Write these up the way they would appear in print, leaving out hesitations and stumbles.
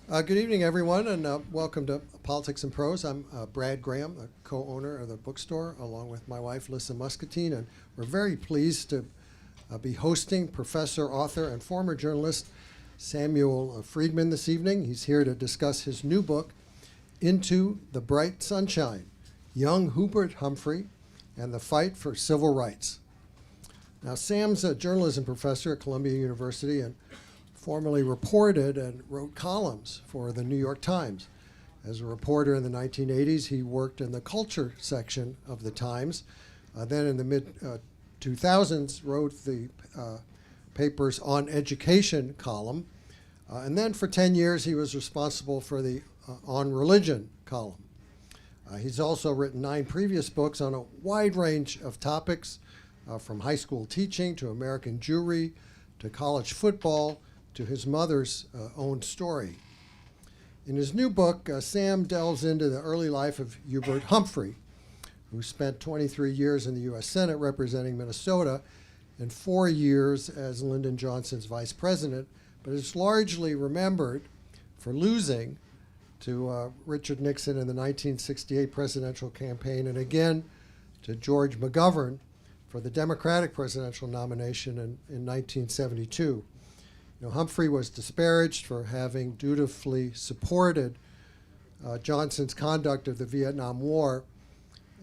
Good evening, everyone, and welcome to Politics and Prose. I'm Brad Graham, the co-owner of the bookstore, along with my wife, Lissa Muscatine, and we're very pleased to be hosting professor, author, and former journalist Samuel Freedman this evening. He's here to discuss his new book, Into the Bright Sunshine, Young Hubert Humphrey and the Fight for Civil Rights. Now, Sam's a journalism professor at Columbia University and formerly reported and wrote columns for the New York Times. As a reporter in the 1980s, he worked in the culture section of the Times. Then in the mid-2000s, wrote the paper's On Education column. And then for 10 years, he was responsible for the On Religion column. He's also written 9 previous books on a wide range of topics, from high school teaching to American Jewry to college football, to his mother's own story. In his new book, Sam delves into the early life of Hubert Humphrey, who spent 23 years in the U.S. Senate representing Minnesota and 4 years as Lyndon Johnson's vice president, but is largely remembered for losing to Richard Nixon in the 1968 presidential campaign, and again to George McGovern for the Democratic presidential nomination in 1972. Humphrey was disparaged for having dutifully supported Johnson's conduct of the Vietnam War.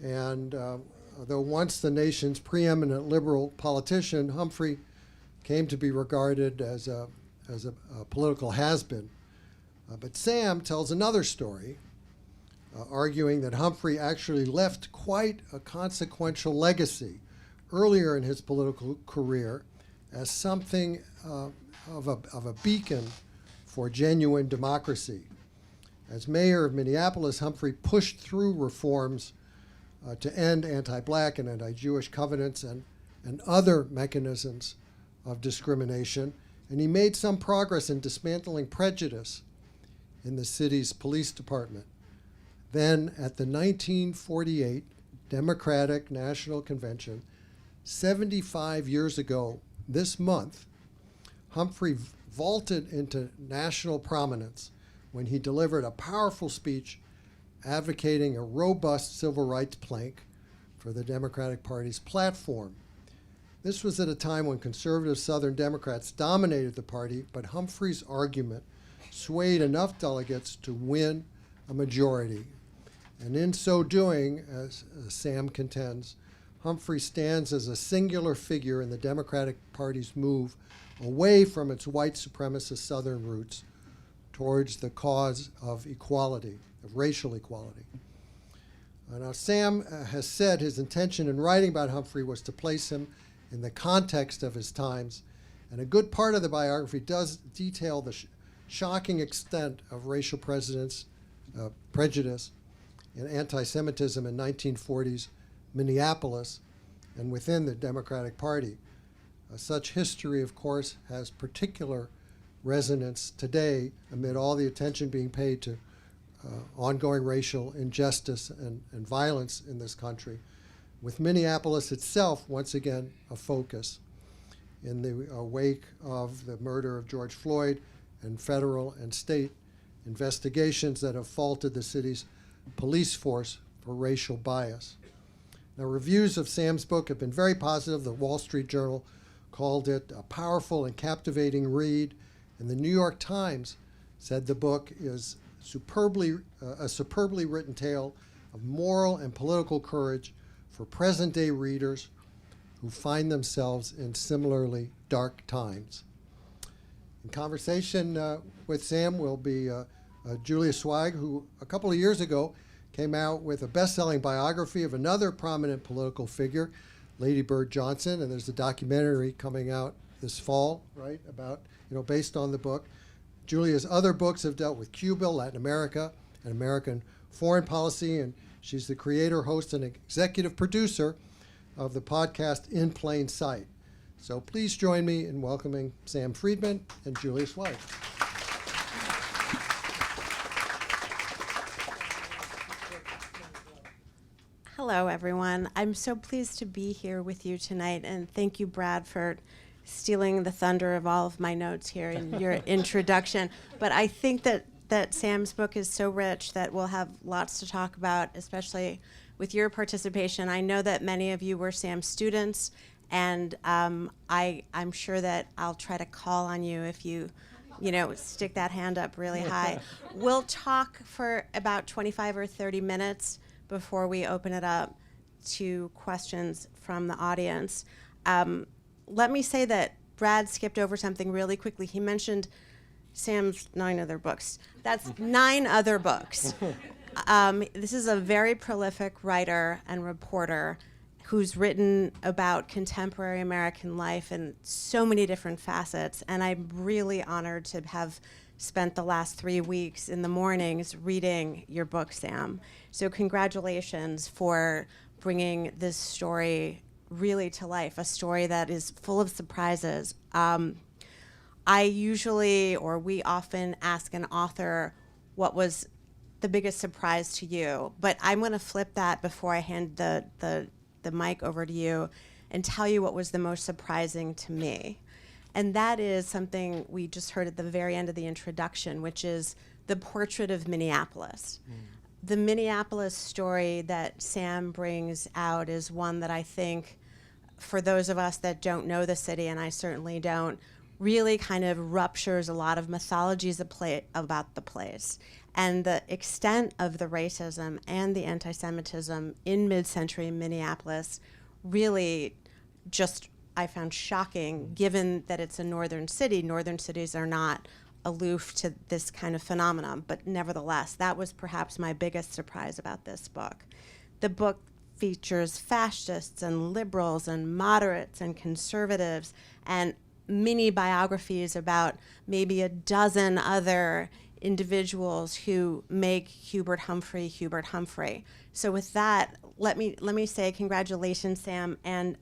And though once the nation's preeminent liberal politician, Humphrey came to be regarded as a political has-been. But Sam tells another story, arguing that Humphrey actually left quite a consequential legacy earlier in his political career as something of a beacon for genuine democracy. As mayor of Minneapolis, Humphrey pushed through reforms to end anti-black and anti-Jewish covenants and other mechanisms of discrimination, and he made some progress in dismantling prejudice in the city's police department. Then, at the 1948 Democratic National Convention, 75 years ago this month, Humphrey vaulted into national prominence when he delivered a powerful speech advocating a robust civil rights plank for the Democratic Party's platform. This was at a time when conservative Southern Democrats dominated the party, but Humphrey's argument swayed enough delegates to win a majority. And in so doing, as Sam contends, Humphrey stands as a singular figure in the Democratic Party's move away from its white supremacist Southern roots towards the cause of equality, of racial equality. Now, Sam has said his intention in writing about Humphrey was to place him in the context of his times, and a good part of the biography does detail the shocking extent of racial prejudice and anti-Semitism in 1940s Minneapolis and within the Democratic Party. Such history, of course, has particular resonance today amid all the attention being paid to ongoing racial injustice and violence in this country, with Minneapolis itself once again a focus in the wake of the murder of George Floyd and federal and state investigations that have faulted the city's police force for racial bias. Now, reviews of Sam's book have been very positive. The Wall Street Journal called it a powerful and captivating read, and the New York Times said the book is a superbly written tale of moral and political courage for present-day readers who find themselves in similarly dark times. In conversation with Sam will be Julia Sweig, who a couple of years ago came out with a best-selling biography of another prominent political figure, Lady Bird Johnson, and there's a documentary coming out this fall, right, about, based on the book. Julia's other books have dealt with Cuba, Latin America, and American foreign policy, and she's the creator, host, and executive producer of the podcast In Plain Sight. So please join me in welcoming Sam Freedman and Julia Sweig. Hello, everyone. I'm so pleased to be here with you tonight, and thank you, Brad, for stealing the thunder of all of my notes here in your introduction. But I think that that Sam's book is so rich that we'll have lots to talk about, especially with your participation. I know that many of you were Sam's students, and I'm sure that I'll try to call on you if you stick that hand up really high. We'll talk for about 25 or 30 minutes before we open it up to questions from the audience. Let me say that Brad skipped over something really quickly. He mentioned Sam's 9 other books. That's 9 other books. This is a very prolific writer and reporter who's written about contemporary American life in so many different facets. And I'm really honored to have spent the last 3 weeks in the mornings reading your book, Sam. So congratulations for bringing this story really to life, a story that is full of surprises. I usually, or we often ask an author, what was the biggest surprise to you? But I'm going to flip that before I hand the mic over to you and tell you what was the most surprising to me. And that is something we just heard at the very end of the introduction, which is the portrait of Minneapolis. The Minneapolis story that Sam brings out is one that I think, for those of us that don't know the city, and I certainly don't, really kind of ruptures a lot of mythologies about the place. And the extent of the racism and the anti-Semitism in mid-century Minneapolis really just, I found shocking, given that it's a northern city. Northern cities are not aloof to this kind of phenomenon, but nevertheless, that was perhaps my biggest surprise about this book. The book features fascists and liberals and moderates and conservatives and mini biographies about maybe a dozen other individuals who make Hubert Humphrey. So with that, let me say congratulations, Sam, and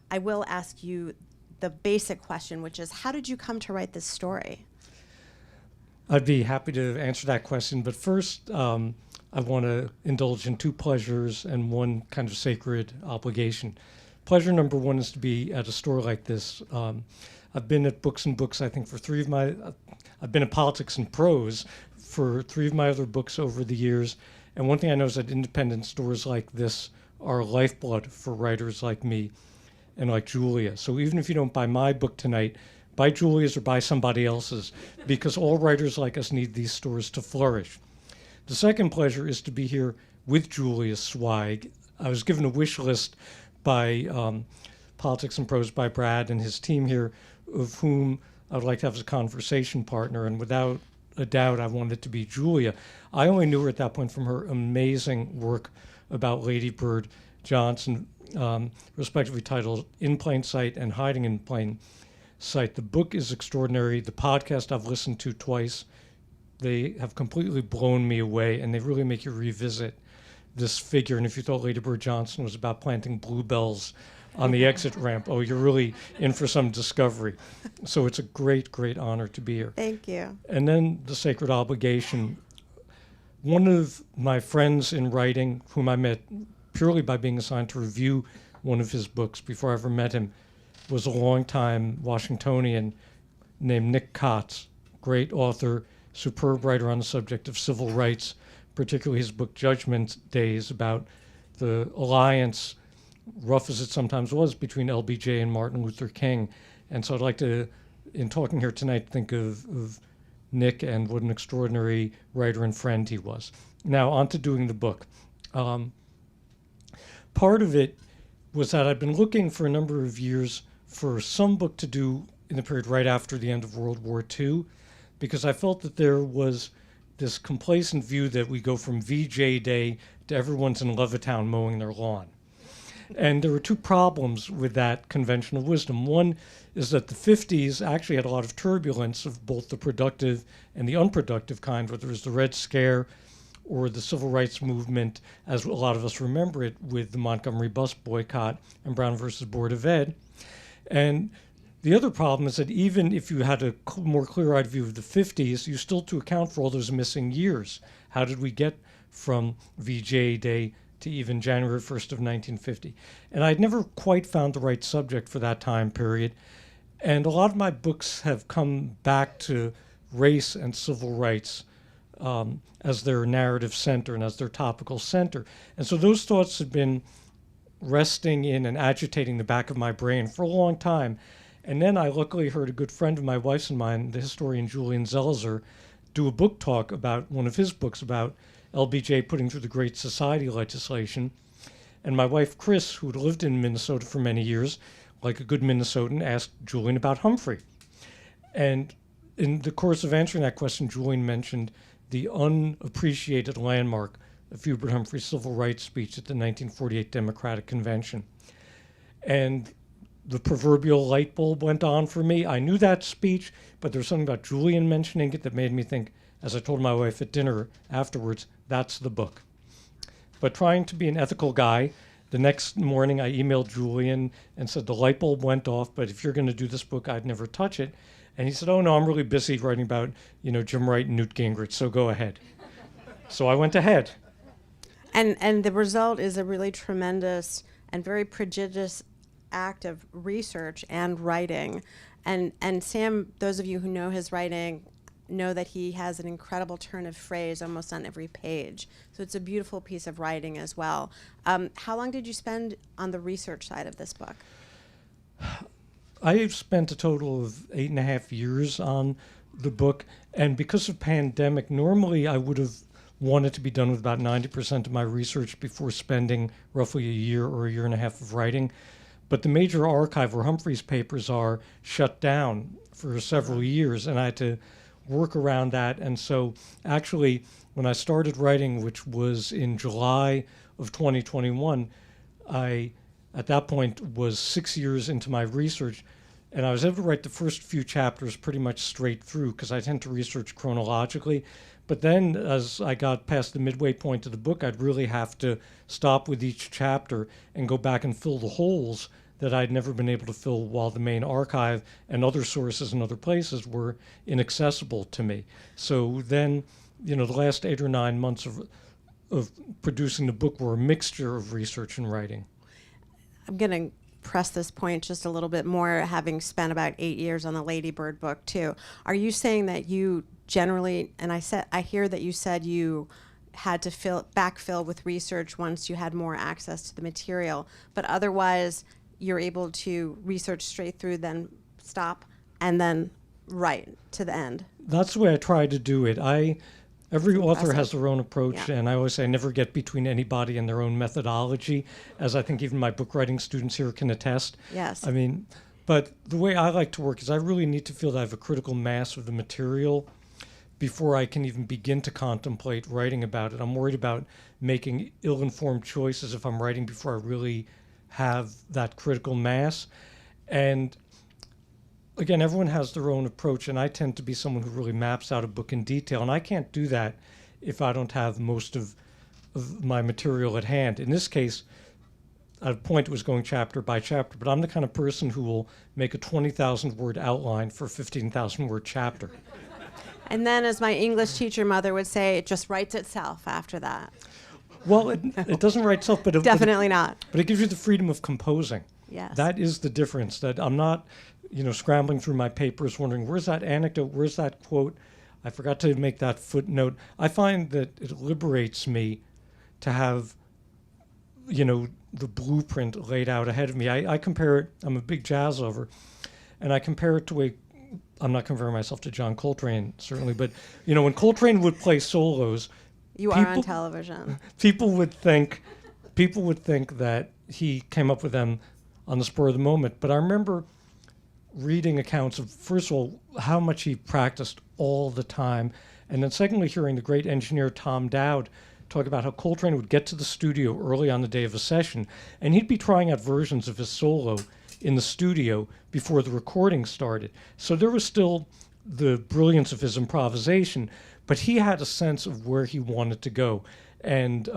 I will ask you the basic question, which is, how did you come to write this story? I'd be happy to answer that question, but first I want to indulge in 2 pleasures and 1 kind of sacred obligation. Pleasure number 1 is to be at a store like this. I've been at Books and Books, I think, for 3 of my, I've been at Politics and Prose for 3 of my other books over the years. And one thing I know is that independent stores like this are lifeblood for writers like me and like Julia. So even if you don't buy my book tonight, buy Julia's or buy somebody else's, because all writers like us need these stores to flourish. The second pleasure is to be here with Julia Sweig. I was given a wish list by Politics and Prose by Brad and his team here, of whom I would like to have as a conversation partner, and without a doubt I wanted it to be Julia. I only knew her at that point from her amazing work about Lady Bird Johnson, respectively titled In Plain Sight and Hiding in Plain Sight. The book is extraordinary. The podcast I've listened to twice. They have completely blown me away, and they really make you revisit this figure. And if you thought Lady Bird Johnson was about planting bluebells on the exit ramp, oh, you're really in for some discovery. So it's a great, great honor to be here. Thank you. And then the sacred obligation. One of my friends in writing, whom I met purely by being assigned to review one of his books before I ever met him, was a longtime Washingtonian named Nick Kotz, great author, superb writer on the subject of civil rights, particularly his book Judgment Days, about the alliance, rough as it sometimes was, between LBJ and Martin Luther King. And so I'd like to, in talking here tonight, think of Nick and what an extraordinary writer and friend he was. Now, on to doing the book. Part of it was that I'd been looking for a number of years for some book to do in the period right after the end of World War II, because I felt that there was this complacent view that we go from VJ Day to everyone's in Levittown mowing their lawn. And there were 2 problems with that conventional wisdom. One is that the 50s actually had a lot of turbulence of both the productive and the unproductive kind, whether it was the Red Scare or the civil rights movement, as a lot of us remember it, with the Montgomery bus boycott and Brown versus Board of Ed. And the other problem is that even if you had a more clear-eyed view of the 50s, you still to account for all those missing years. How did we get from VJ Day to even January 1st of 1950? And I'd never quite found the right subject for that time period. And a lot of my books have come back to race and civil rights as their narrative center and as their topical center. And so those thoughts had been resting in and agitating the back of my brain for a long time. And then I luckily heard a good friend of my wife's and mine, the historian Julian Zelzer, do a book talk about one of his books about LBJ putting through the Great Society legislation. And my wife, Chris, who had lived in Minnesota for many years, like a good Minnesotan, asked Julian about Humphrey. And in the course of answering that question, Julian mentioned the unappreciated landmark of Hubert Humphrey's civil rights speech at the 1948 Democratic Convention. And the proverbial light bulb went on for me. I knew that speech, but there was something about Julian mentioning it that made me think, as I told my wife at dinner afterwards, that's the book. But trying to be an ethical guy, the next morning I emailed Julian and said the light bulb went off, but if you're going to do this book, I'd never touch it. And he said, oh no, I'm really busy writing about, Jim Wright and Newt Gingrich, so go ahead. So I went ahead. And the result is a really tremendous and very prodigious act of research and writing. And Sam, those of you who know his writing, know that he has an incredible turn of phrase almost on every page. So it's a beautiful piece of writing as well. How long did you spend on the research side of this book? I've spent a total of 8.5 years on the book, and because of pandemic, normally I would have wanted to be done with about 90% of my research before spending roughly a year or a year and a half of writing. But the major archive where Humphrey's papers are shut down for several years, and I had to work around that. And so actually, when I started writing, which was in July of 2021, I, at that point, was 6 years into my research, and I was able to write the first few chapters pretty much straight through because I tend to research chronologically. But then as I got past the midway point of the book, I'd really have to stop with each chapter and go back and fill the holes that I'd never been able to fill while the main archive and other sources and other places were inaccessible to me. So then, the last 8 or 9 months of producing the book were a mixture of research and writing. I'm going to press this point just a little bit more, having spent about 8 years on the Lady Bird book too. Are you saying that you generally, and I hear that you said you had to backfill with research once you had more access to the material, but otherwise you're able to research straight through, then stop, and then write to the end? That's the way I try to do it. Every author has their own approach, Yeah. and I always say I never get between anybody and their own methodology, as I think even my book writing students here can attest. Yes. But the way I like to work is I really need to feel that I have a critical mass of the material before I can even begin to contemplate writing about it. I'm worried about making ill-informed choices if I'm writing before I really have that critical mass. And again, everyone has their own approach, and I tend to be someone who really maps out a book in detail, and I can't do that if I don't have most of my material at hand. In this case, at a point it was going chapter by chapter, but I'm the kind of person who will make a 20,000 word outline for a 15,000 word chapter. And then, as my English teacher mother would say, it just writes itself after that. Well, it doesn't write itself, but Definitely not. But it gives you the freedom of composing. Yes. That is the difference, that I'm not, scrambling through my papers wondering, where's that anecdote, where's that quote? I forgot to make that footnote. I find that it liberates me to have, the blueprint laid out ahead of me. I compare it, I'm a big jazz lover, and I compare it to I'm not comparing myself to John Coltrane, certainly, but, when Coltrane would play solos, You are on television. People would think that he came up with them on the spur of the moment. But I remember reading accounts of, first of all, how much he practiced all the time. And then secondly, hearing the great engineer Tom Dowd talk about how Coltrane would get to the studio early on the day of a session, and he'd be trying out versions of his solo in the studio before the recording started. So there was still the brilliance of his improvisation, but he had a sense of where he wanted to go. And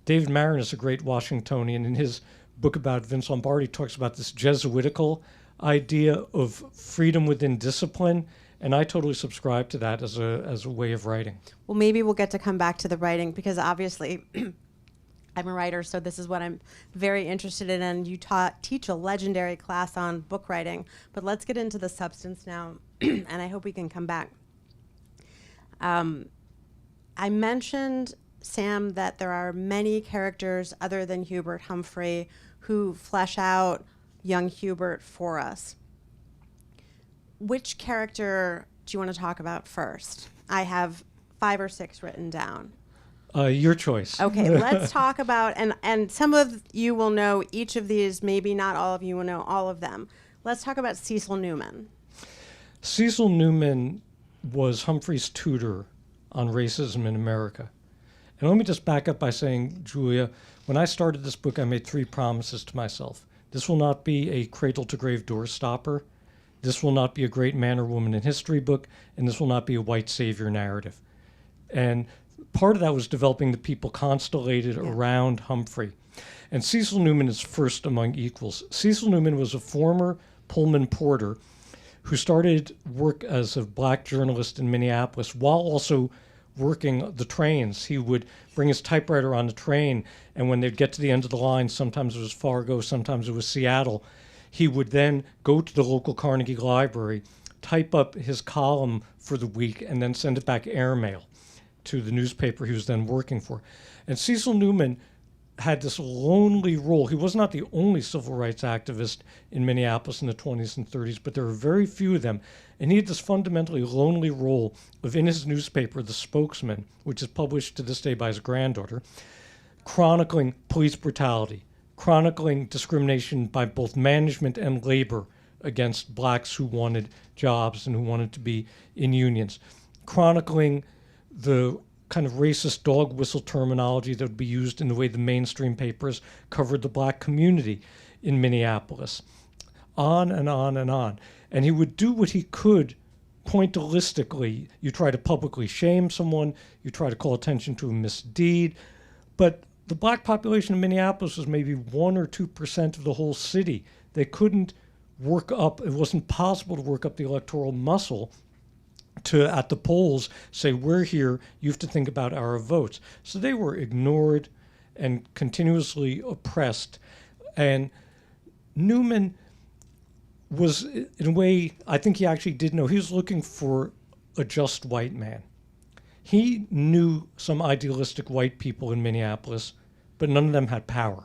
David Marin is a great Washingtonian. In his book about Vince Lombardi, talks about this Jesuitical idea of freedom within discipline, and I totally subscribe to that as a way of writing. Well, maybe we'll get to come back to the writing, because obviously I'm a writer, so this is what I'm very interested in, and you teach a legendary class on book writing. But let's get into the substance now, and I hope we can come back. I mentioned, Sam, that there are many characters other than Hubert Humphrey who flesh out young Hubert for us. Which character do you want to talk about first? I have 5 or 6 written down. Your choice. Okay, let's talk about, and some of you will know each of these, maybe not all of you will know all of them. Let's talk about Cecil Newman. Cecil Newman was Humphrey's tutor on racism in America. And let me just back up by saying, Julia, when I started this book, I made 3 promises to myself. This will not be a cradle-to-grave doorstopper. This will not be a great man or woman in history book. And this will not be a white savior narrative. And part of that was developing the people constellated around Humphrey. And Cecil Newman is first among equals. Cecil Newman was a former Pullman porter who started work as a black journalist in Minneapolis while also working the trains. He would bring his typewriter on the train, and when they'd get to the end of the line, sometimes it was Fargo, sometimes it was Seattle, he would then go to the local Carnegie Library, type up his column for the week, and then send it back airmail to the newspaper he was then working for. And Cecil Newman had this lonely role. He was not the only civil rights activist in Minneapolis in the 20s and 30s, but there were very few of them. And he had this fundamentally lonely role of, in his newspaper, The Spokesman, which is published to this day by his granddaughter, chronicling police brutality, chronicling discrimination by both management and labor against blacks who wanted jobs and who wanted to be in unions, chronicling the kind of racist dog whistle terminology that would be used in the way the mainstream papers covered the black community in Minneapolis. On and on and on. And he would do what he could pointillistically. You try to publicly shame someone, you try to call attention to a misdeed, but the black population in Minneapolis was maybe 1 or 2% of the whole city. They couldn't work up, it wasn't possible to work up the electoral muscle to, at the polls, say, we're here, you have to think about our votes. So they were ignored and continuously oppressed. And Newman was, in a way, I think he actually did know, he was looking for a just white man. He knew some idealistic white people in Minneapolis, but none of them had power.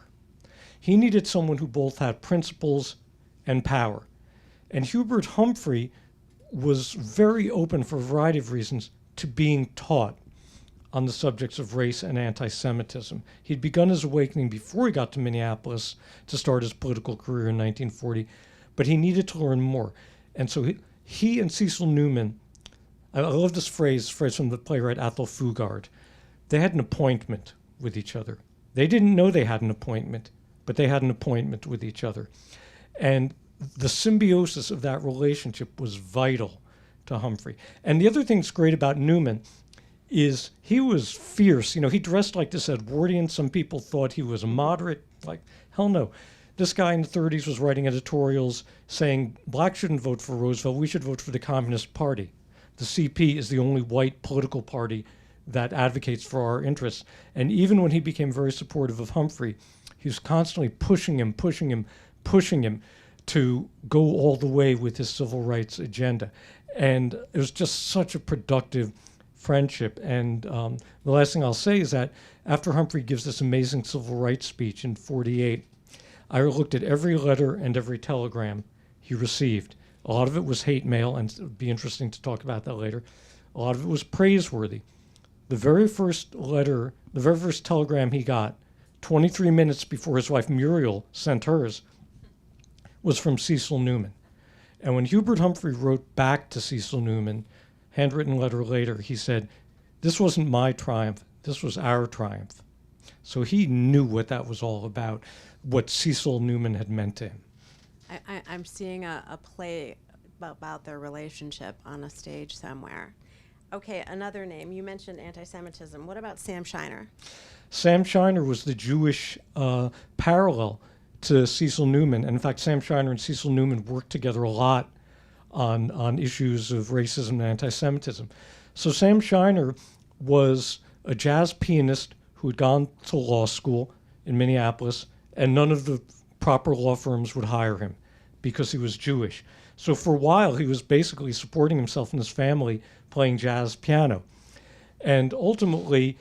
He needed someone who both had principles and power. And Hubert Humphrey was very open, for a variety of reasons, to being taught on the subjects of race and anti-Semitism. He'd begun his awakening before he got to Minneapolis to start his political career in 1940, but he needed to learn more. And so he and Cecil Newman, I love this phrase from the playwright Athol Fugard, they had an appointment with each other. They didn't know they had an appointment, but they had an appointment with each other. And the symbiosis of that relationship was vital to Humphrey. And the other thing that's great about Newman is he was fierce. You know, he dressed like this Edwardian. Some people thought he was a moderate. Like, hell no. This guy in the 30s was writing editorials saying blacks shouldn't vote for Roosevelt, we should vote for the Communist Party. The CP is the only white political party that advocates for our interests. And even when he became very supportive of Humphrey, he was constantly pushing him to go all the way with his civil rights agenda. And it was just such a productive friendship. And the last thing I'll say is that after Humphrey gives this amazing civil rights speech in 48, I looked at every letter and every telegram he received. A lot of it was hate mail, and it would be interesting to talk about that later. A lot of it was praiseworthy. The very first letter, the very first telegram he got, 23 minutes before his wife Muriel sent hers, was from Cecil Newman. And when Hubert Humphrey wrote back to Cecil Newman, handwritten letter later, he said, this wasn't my triumph, this was our triumph. So he knew what that was all about, what Cecil Newman had meant to him. I'm seeing a play about their relationship on a stage somewhere. Okay, another name. You mentioned anti-Semitism. What about Sam Shiner? Sam Shiner was the Jewish parallel to Cecil Newman. And in fact, Sam Shiner and Cecil Newman worked together a lot on issues of racism and anti-Semitism. So Sam Shiner was a jazz pianist who had gone to law school in Minneapolis, and none of the proper law firms would hire him because he was Jewish. So for a while, he was basically supporting himself and his family playing jazz piano. And ultimately,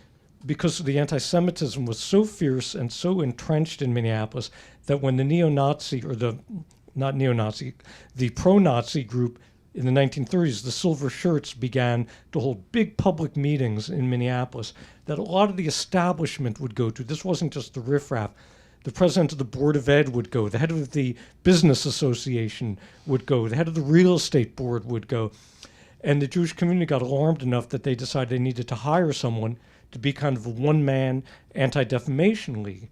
because the anti-Semitism was so fierce and so entrenched in Minneapolis that when the neo-Nazi, or the, not neo-Nazi, the pro-Nazi group in the 1930s, the Silver Shirts, began to hold big public meetings in Minneapolis that a lot of the establishment would go to. This wasn't just the riffraff. The president of the Board of Ed would go. The head of the Business Association would go. The head of the Real Estate Board would go. And the Jewish community got alarmed enough that they decided they needed to hire someone to be kind of a one-man anti-defamation league.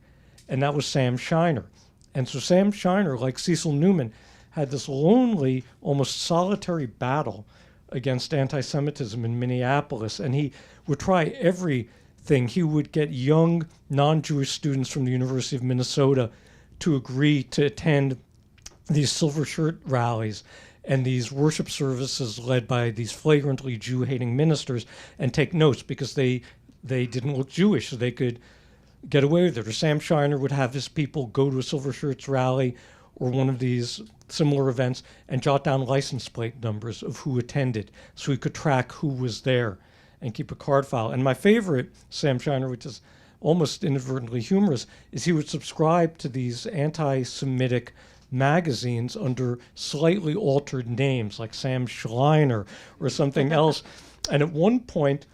And that was Sam Shiner. And so Sam Shiner, like Cecil Newman, had this lonely, almost solitary battle against anti-Semitism in Minneapolis. And he would try everything. He would get young, non-Jewish students from the University of Minnesota to agree to attend these Silver Shirt rallies and these worship services led by these flagrantly Jew-hating ministers, and take notes because they didn't look Jewish, so they could get away with it. Or Sam Shiner would have his people go to a Silver Shirts rally or one of these similar events and jot down license plate numbers of who attended so he could track who was there and keep a card file. And my favorite, Sam Shiner, which is almost inadvertently humorous, is he would subscribe to these anti-Semitic magazines under slightly altered names like Sam Schleiner or something else. And at one point,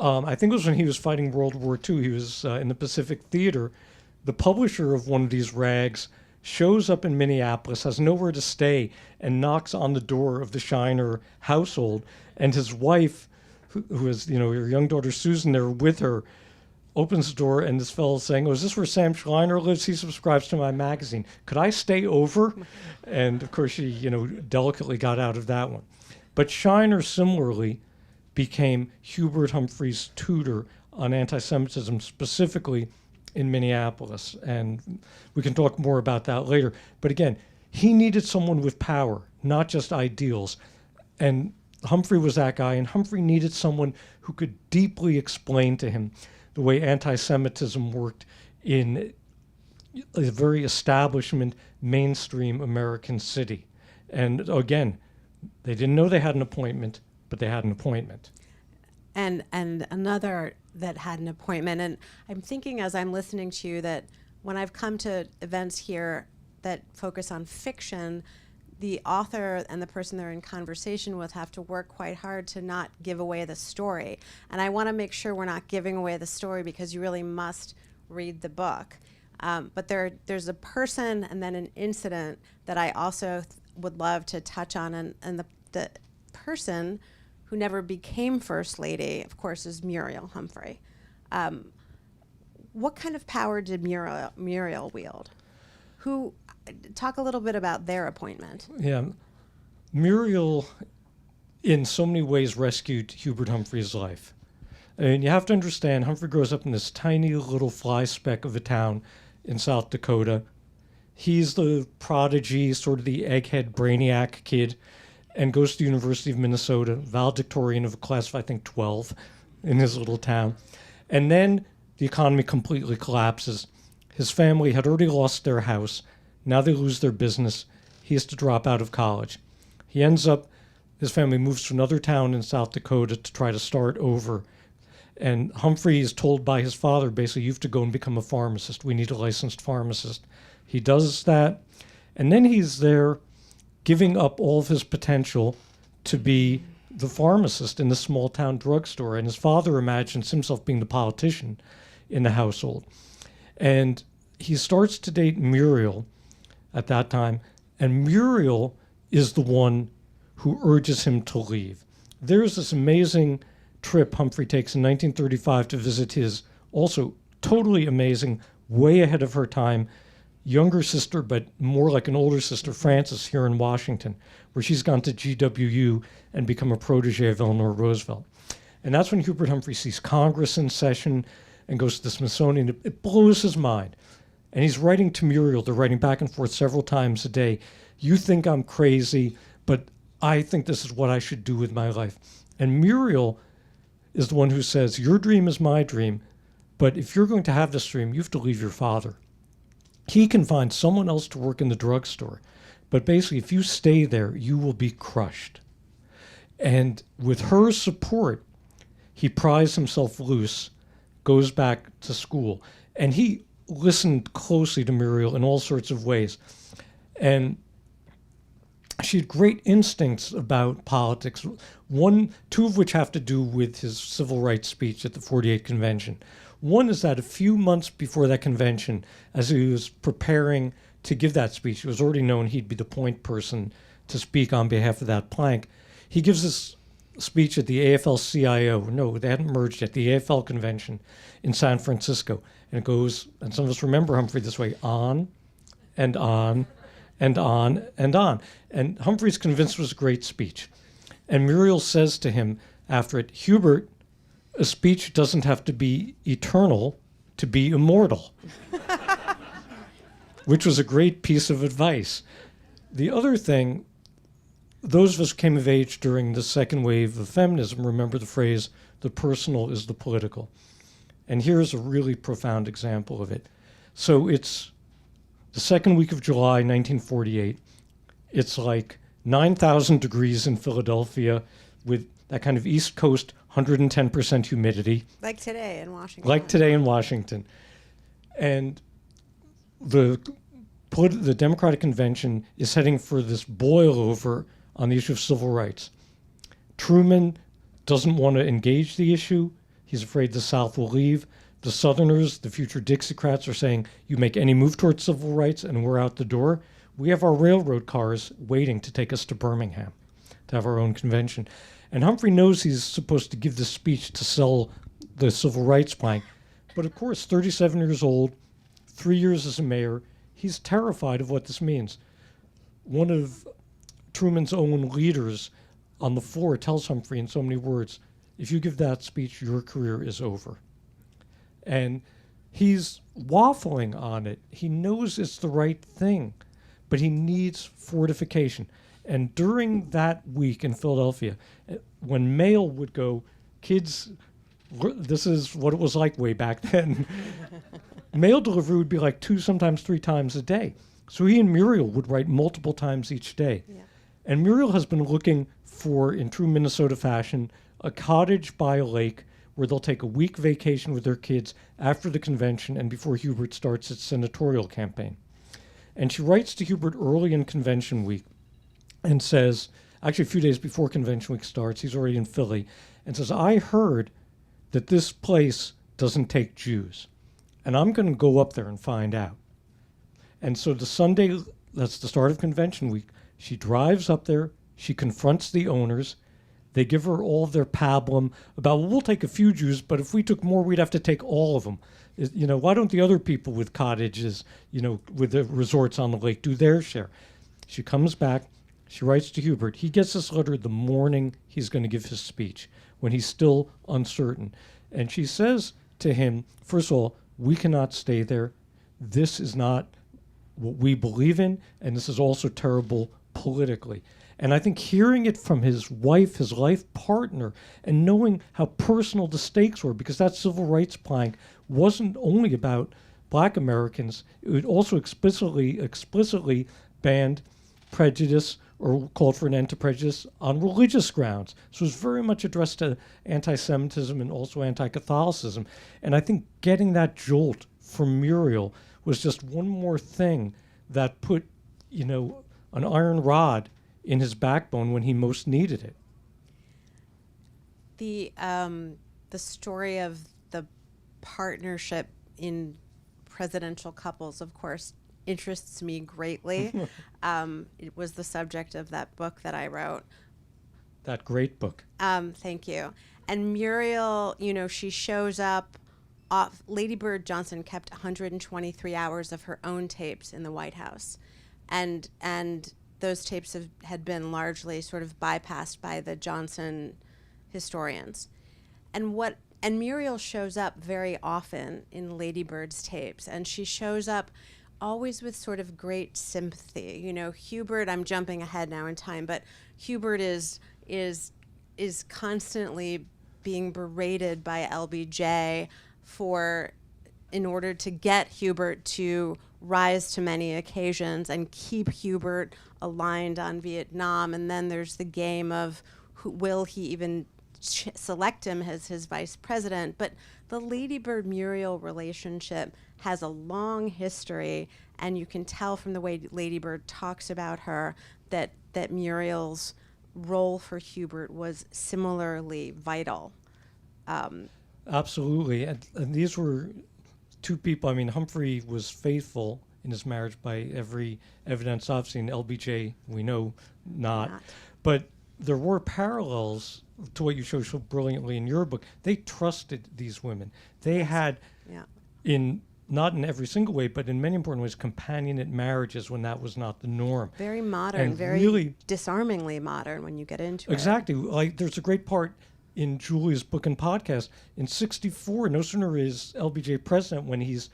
I think it was when he was fighting World War II, he was in the Pacific Theater, the publisher of one of these rags shows up in Minneapolis, has nowhere to stay, and knocks on the door of the Shiner household. And his wife, who is, her young daughter Susan there with her, opens the door, and this fellow's saying, "Oh, is this where Sam Schleiner lives? He subscribes to my magazine. Could I stay over?" And of course she, delicately got out of that one. But Shiner similarly became Hubert Humphrey's tutor on anti-Semitism, specifically in Minneapolis. And we can talk more about that later. But again, he needed someone with power, not just ideals. And Humphrey was that guy, and Humphrey needed someone who could deeply explain to him the way anti-Semitism worked in a very establishment, mainstream American city. And again, they didn't know they had an appointment, but they had an appointment. And another that had an appointment. And I'm thinking as I'm listening to you that when I've come to events here that focus on fiction, the author and the person they're in conversation with have to work quite hard to not give away the story. And I want to make sure we're not giving away the story because you really must read the book. But there's a person and then an incident that I also would love to touch on. And the person who never became First Lady, of course, is Muriel Humphrey. What kind of power did Muriel wield? Talk a little bit about their appointment. Yeah, Muriel, in so many ways, rescued Hubert Humphrey's life. And you have to understand, Humphrey grows up in this tiny little fly speck of a town in South Dakota. He's the prodigy, sort of the egghead brainiac kid, and goes to the University of Minnesota, valedictorian of a class of, I think, 12 in his little town. And then the economy completely collapses. His family had already lost their house. Now they lose their business. He has to drop out of college. His family moves to another town in South Dakota to try to start over. And Humphrey is told by his father, basically, you have to go and become a pharmacist. We need a licensed pharmacist. He does that. And then he's there giving up all of his potential to be the pharmacist in the small town drugstore. And his father imagines himself being the politician in the household. And he starts to date Muriel at that time. And Muriel is the one who urges him to leave. There's this amazing trip Humphrey takes in 1935 to visit his also totally amazing, way ahead of her time, younger sister, but more like an older sister, Frances, here in Washington, where she's gone to GWU and become a protege of Eleanor Roosevelt. And that's when Hubert Humphrey sees Congress in session and goes to the Smithsonian. It blows his mind. And he's writing to Muriel. They're writing back and forth several times a day. You think I'm crazy, but I think this is what I should do with my life. And Muriel is the one who says, your dream is my dream, but if you're going to have this dream, you have to leave your father. He can find someone else to work in the drugstore, but basically, if you stay there, you will be crushed. And with her support, he pries himself loose, goes back to school. And he listened closely to Muriel in all sorts of ways. And she had great instincts about politics, two of which have to do with his civil rights speech at the 48 convention. One is that a few months before that convention, as he was preparing to give that speech, it was already known he'd be the point person to speak on behalf of that plank. He gives this speech at the AFL-CIO, no, they hadn't merged yet, the AFL convention in San Francisco. And it goes, and some of us remember Humphrey this way, on and on and on and on. And Humphrey's convinced it was a great speech. And Muriel says to him after it, Hubert, a speech doesn't have to be eternal to be immortal, which was a great piece of advice. The other thing, those of us who came of age during the second wave of feminism remember the phrase, the personal is the political. And here's a really profound example of it. So it's the second week of July, 1948. It's like 9,000 degrees in Philadelphia with that kind of East Coast 110% humidity. Like today in Washington. Like today in Washington. And the Democratic Convention is heading for this boil-over on the issue of civil rights. Truman doesn't want to engage the issue. He's afraid the South will leave. The Southerners, the future Dixiecrats, are saying, you make any move towards civil rights and we're out the door. We have our railroad cars waiting to take us to Birmingham to have our own convention. And Humphrey knows he's supposed to give this speech to sell the civil rights plank. But of course, 37 years old, 3 years as a mayor, he's terrified of what this means. One of Truman's own leaders on the floor tells Humphrey in so many words, if you give that speech, your career is over. And he's waffling on it. He knows it's the right thing, but he needs fortification. And during that week in Philadelphia, when mail would go, kids, this is what it was like way back then. Mail delivery would be like 2, sometimes 3 times a day. So he and Muriel would write multiple times each day. Yeah. And Muriel has been looking for, in true Minnesota fashion, a cottage by a lake where they'll take a week vacation with their kids after the convention and before Hubert starts its senatorial campaign. And she writes to Hubert early in convention week and says, actually a few days before convention week starts, he's already in Philly, and says, I heard that this place doesn't take Jews, and I'm going to go up there and find out. And so the Sunday, that's the start of convention week, she drives up there, she confronts the owners, they give her all of their pablum about, well, we'll take a few Jews, but if we took more, we'd have to take all of them. You know, why don't the other people with cottages, you know, with the resorts on the lake do their share? She comes back, she writes to Hubert. He gets this letter the morning he's going to give his speech, when he's still uncertain. And she says to him, first of all, we cannot stay there. This is not what we believe in, and this is also terrible politically. And I think hearing it from his wife, his life partner, and knowing how personal the stakes were, because that civil rights plank wasn't only about Black Americans, it also explicitly banned prejudice or called for an end to prejudice on religious grounds. So it was very much addressed to anti-Semitism and also anti-Catholicism. And I think getting that jolt from Muriel was just one more thing that put, you know, an iron rod in his backbone when he most needed it. The story of the partnership in presidential couples, of course, interests me greatly. It was the subject of that book that I wrote. That great book. Thank you. And Muriel, you know, she shows up. Lady Bird Johnson kept 123 hours of her own tapes in the White House, and those tapes had been largely sort of bypassed by the Johnson historians. And Muriel shows up very often in Lady Bird's tapes, and she shows up always with sort of great sympathy. You know, Hubert, I'm jumping ahead now in time, but Hubert is constantly being berated by LBJ in order to get Hubert to rise to many occasions and keep Hubert aligned on Vietnam. And then there's the game of will he even select him as his vice president. But the Lady Bird Muriel relationship has a long history, and you can tell from the way Lady Bird talks about her that Muriel's role for Hubert was similarly vital. Absolutely. And these were two people. I mean, Humphrey was faithful in his marriage by every evidence I've seen. LBJ, we know not. But there were parallels to what you show so brilliantly in your book. They trusted these women. They had, not in every single way, but in many important ways, companionate marriages when that was not the norm. Very modern, And very really, disarmingly modern when you get into it. exactly. Like, there's a great part in Julia's book and podcast. In '64, no sooner is LBJ president when he's,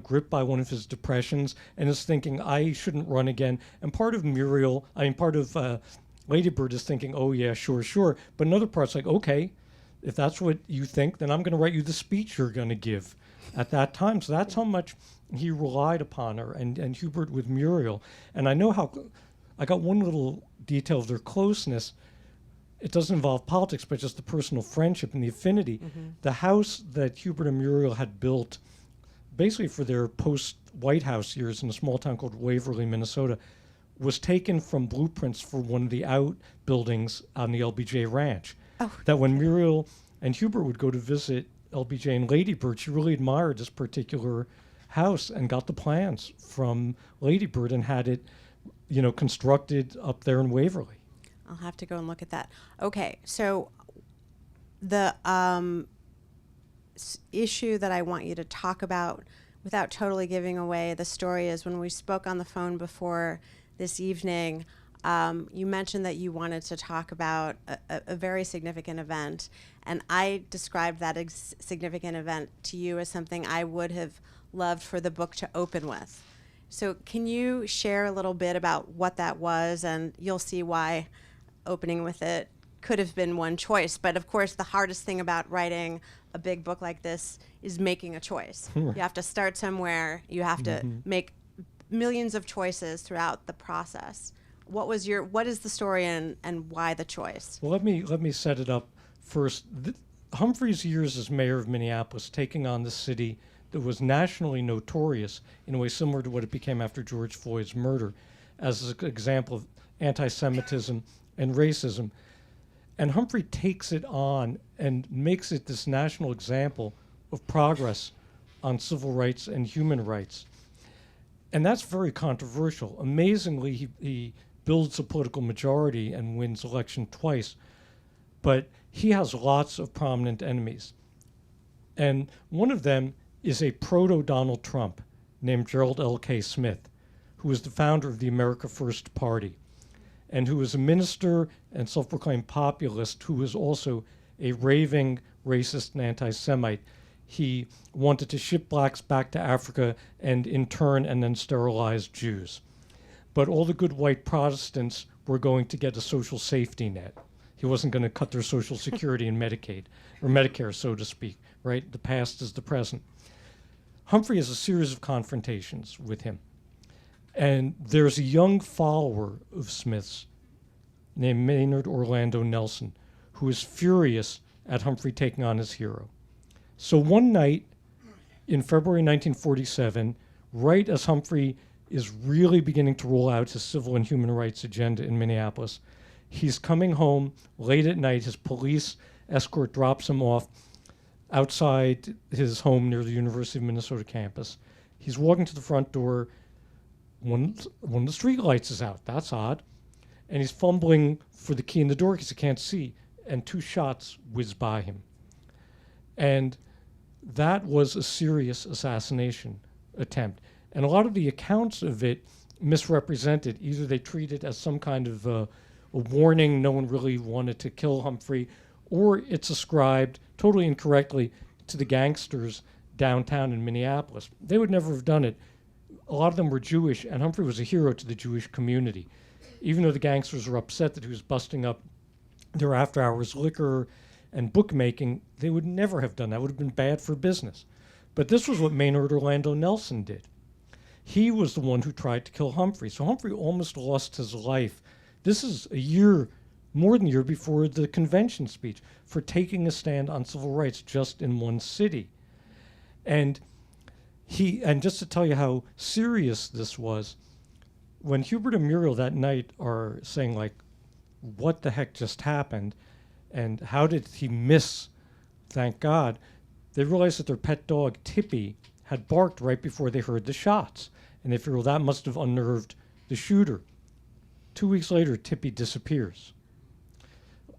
gripped by one of his depressions and is thinking, I shouldn't run again. And part of Lady Bird is thinking, oh yeah, sure. But another part's like, okay, if that's what you think, then I'm going to write you the speech you're going to give at that time. So that's how much he relied upon her, and Hubert with Muriel. And I know how, I got one little detail of their closeness. It doesn't involve politics, but just the personal friendship and the affinity. Mm-hmm. The house that Hubert and Muriel had built basically for their post-White House years in a small town called Waverly, Minnesota, was taken from blueprints for one of the outbuildings on the LBJ ranch. Oh. That when Muriel and Hubert would go to visit LBJ and Lady Bird, she really admired this particular house and got the plans from Lady Bird and had it, constructed up there in Waverly. I'll have to go and look at that. Okay, so the issue that I want you to talk about, without totally giving away the story, is when we spoke on the phone before this evening, you mentioned that you wanted to talk about a very significant event, and I described that significant event to you as something I would have loved for the book to open with. So can you share a little bit about what that was, and you'll see why opening with it could have been one choice. But of course, the hardest thing about writing a big book like this is making a choice. You have to start somewhere. You have to make millions of choices throughout the process. What is the story and why the choice? Well, let me set it up first. Humphrey's years as mayor of Minneapolis, taking on the city that was nationally notorious in a way similar to what it became after George Floyd's murder, as an example of anti-Semitism and racism. And Humphrey takes it on and makes it this national example of progress on civil rights and human rights. And that's very controversial. Amazingly, he builds a political majority and wins election twice. But he has lots of prominent enemies. And one of them is a proto-Donald Trump named Gerald L.K. Smith, who was the founder of the America First Party, and who was a minister and self-proclaimed populist who was also a raving racist and anti-Semite. He wanted to ship blacks back to Africa and intern and then sterilize Jews. But all the good white Protestants were going to get a social safety net. He wasn't going to cut their Social Security and Medicaid, or Medicare, so to speak, right? The past is the present. Humphrey has a series of confrontations with him. And there's a young follower of Smith's named Maynard Orlando Nelson, who is furious at Humphrey taking on his hero. So one night in February 1947, right as Humphrey is really beginning to roll out his civil and human rights agenda in Minneapolis, he's coming home late at night. His police escort drops him off outside his home near the University of Minnesota campus. He's walking to the front door. One of the street lights is out. That's odd. And he's fumbling for the key in the door because he can't see. And 2 shots whiz by him. And that was a serious assassination attempt. And a lot of the accounts of it misrepresented. Either they treated it as some kind of a warning, no one really wanted to kill Humphrey, or it's ascribed totally incorrectly to the gangsters downtown in Minneapolis. They would never have done it. A lot of them were Jewish, and Humphrey was a hero to the Jewish community. Even though the gangsters were upset that he was busting up their after-hours liquor and bookmaking, they would never have done that. It would have been bad for business. But this was what Maynard Orlando Nelson did. He was the one who tried to kill Humphrey. So Humphrey almost lost his life. This is a year more than a year before the convention speech, for taking a stand on civil rights just in one city. And just to tell you how serious this was, when Hubert and Muriel that night are saying, like, what the heck just happened, and how did he miss, thank God, they realized that their pet dog, Tippy, had barked right before they heard the shots. And they figured, well, that must have unnerved the shooter. 2 weeks later, Tippy disappears.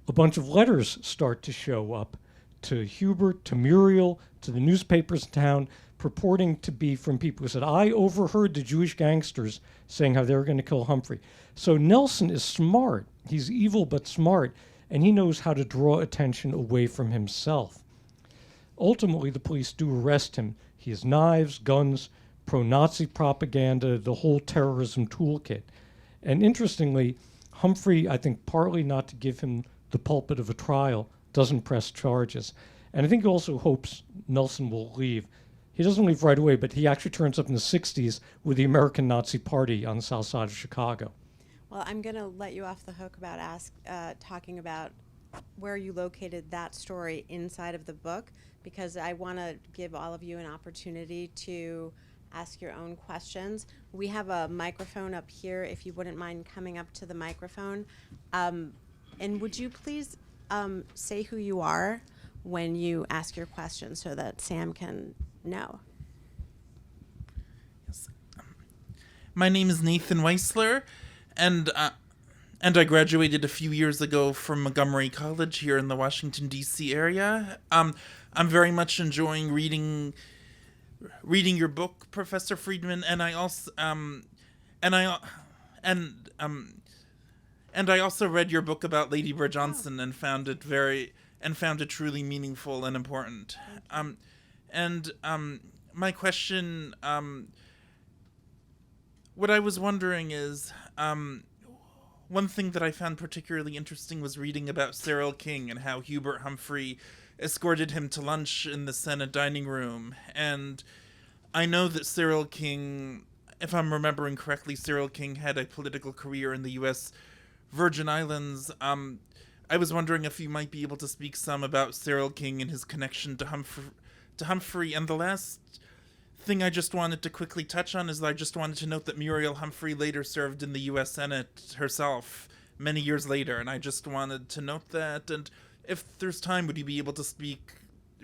A bunch of letters start to show up to Hubert, to Muriel, to the newspapers in town, purporting to be from people who said, I overheard the Jewish gangsters saying how they were going to kill Humphrey. So Nelson is smart. He's evil but smart, and he knows how to draw attention away from himself. Ultimately, the police do arrest him. He has knives, guns, pro-Nazi propaganda, the whole terrorism toolkit. And interestingly, Humphrey, I think partly not to give him the pulpit of a trial, doesn't press charges. And I think he also hopes Nelson will leave. He doesn't leave right away, but he actually turns up in the 60s with the American Nazi Party on the south side of Chicago. Well, I'm going to let you off the hook about talking about where you located that story inside of the book, because I want to give all of you an opportunity to ask your own questions. We have a microphone up here, if you wouldn't mind coming up to the microphone. And would you please say who you are when you ask your question so that Sam can know? Yes. My name is Nathan Weisssler, and I graduated a few years ago from Montgomery College here in the Washington, D.C. area. I'm very much enjoying reading your book, Professor Freedman, and I also read your book about Lady Bird Johnson and found it truly meaningful and important. My question, what I was wondering is, one thing that I found particularly interesting was reading about Cyril King and how Hubert Humphrey escorted him to lunch in the Senate dining room. And I know that Cyril King, if I'm remembering correctly, Cyril King had a political career in the U.S. Virgin Islands. I was wondering if you might be able to speak some about Cyril King and his connection to Humphrey. And the last thing I just wanted to quickly touch on is I just wanted to note that Muriel Humphrey later served in the U.S. Senate herself many years later, and I just wanted to note that. And if there's time, would you be able to speak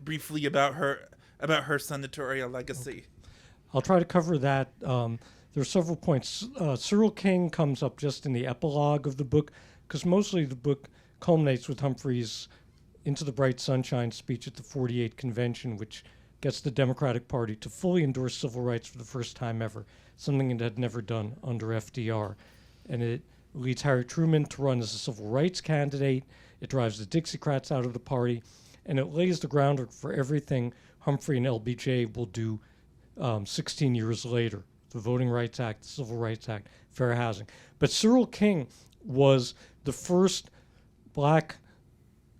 briefly about her senatorial legacy? Okay. I'll try to cover that. There are several points. Cyril King comes up just in the epilogue of the book, because mostly the book culminates with Humphrey's Into the Bright Sunshine speech at the 48 convention, which gets the Democratic Party to fully endorse civil rights for the first time ever, something it had never done under FDR. And it leads Harry Truman to run as a civil rights candidate. It drives the Dixiecrats out of the party, and it lays the groundwork for everything Humphrey and LBJ will do 16 years later. The Voting Rights Act, the Civil Rights Act, fair housing. But Cyril King was the first black